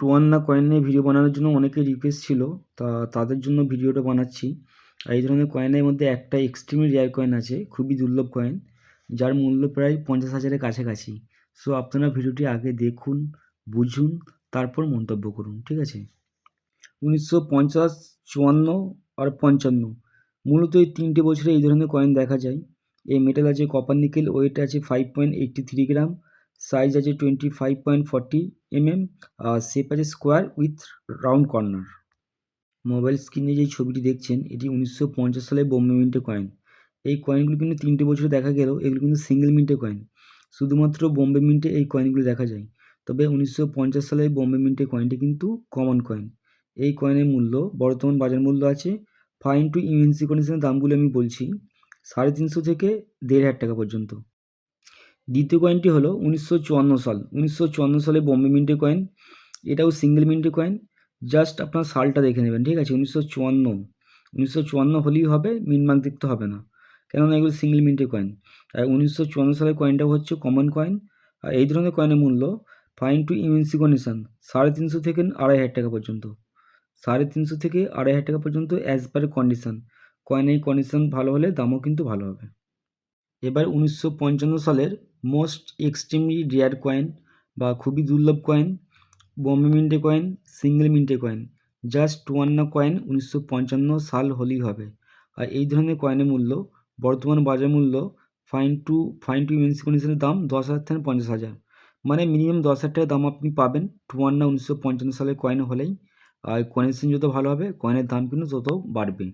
টুয়ান্না coin নিয়ে video বানানোর জন্য অনেকের রিকোয়েস্ট ছিল, তাদের জন্য ভিডিওটা বানাচ্ছি। আর এই ধরনের কয়েনের মধ্যে একটা এক্সট্রিমলি রেয়ার কয়েন আছে, খুবই দুর্লভ কয়েন, যার মূল্য প্রায় 50,000-এর কাছাকাছি। সো আপনারা ভিডিওটি আগে দেখুন, বুঝুন, তারপর মন্তব্য করুন, ঠিক আছে? 1950, 54 আর 55 মূলত এই 3টে বছরে এই ধরনের কয়েন দেখা যায়। এই মেটাল আছে কপার নিকেল, ওয়েট আছে 5.83 গ্রাম, সাইজ আছে 25.40 mm, আর শেপ আছে square with round corner. Mobile স্ক্রিনে যে ছবিটি দেখছেন এটি 1950 সালে বোম্বে মিন্টের কয়েন। এই কয়েনগুলো কিন্তু 3টে বছরে দেখা গেলেও এগুলো কিন্তু সিঙ্গেল মিন্টের কয়েন। শুধুমাত্র বোম্বে মিন্টে এই কয়েনগুলো দেখা যায়। তবে 1950 সালের বোম্বে মিন্টের কয়েনটি কিন্তু কমন কয়েন। এই কয়েনের মূল্য, বর্তমান বাজার মূল্য আছে, ফাইন টু ইউএনসি কন্ডিশনের দামগুলো আমি বলছি, 350 থেকে 1,500 টাকা পর্যন্ত। দ্বিতীয় কয়েনটি হলো 1954 সাল। 1954 সালে বোম্বে মিন্টের কয়েন। এটাও সিঙ্গেল মিন্টের কয়েন। জাস্ট আপনার সালটা দেখে নেবেন, ঠিক আছে? 1954 হলেই হবে, মিন মার্ক দেখতে হবে না, কেননা এগুলো সিঙ্গেল মিন্টের কয়েন। আর 1954 সালের কয়েনটাও হচ্ছে কমন কয়েন। আর এই ধরনের কয়েনের মূল্য ফাইন টু ইউএনসি কন্ডিশন 350 থেকে 2,500 টাকা পর্যন্ত। 350 থেকে 2,500 টাকা পর্যন্ত অ্যাজ পার কন্ডিশন। কয়েনের কন্ডিশন ভালো হলে দামও কিন্তু ভালো হবে। এবার 1955 সালের মোস্ট এক্সট্রিমলি রেয়ার কয়েন বা খুবই দুর্লভ কয়েন, বোম্বে মিন্টে কয়েন, সিঙ্গেল মিন্টে কয়েন, জাস্ট টুয়ান্না কয়েন 1955 সাল হলেই হবে। আর এই ধরনের কয়েনের মূল্য, বর্তমান বাজার মূল্য ফাইন টু ইউএনসি কন্ডিশনের দাম 10,000 থেকে 50,000, মানে মিনিমাম 10,000 টাকা দাম আপনি পাবেন টুয়ান্না 1955 সালের কয়েন হলেই। আর কন্ডিশন যত ভালো হবে কয়েনের দাম কিন্তু তত বাড়বে।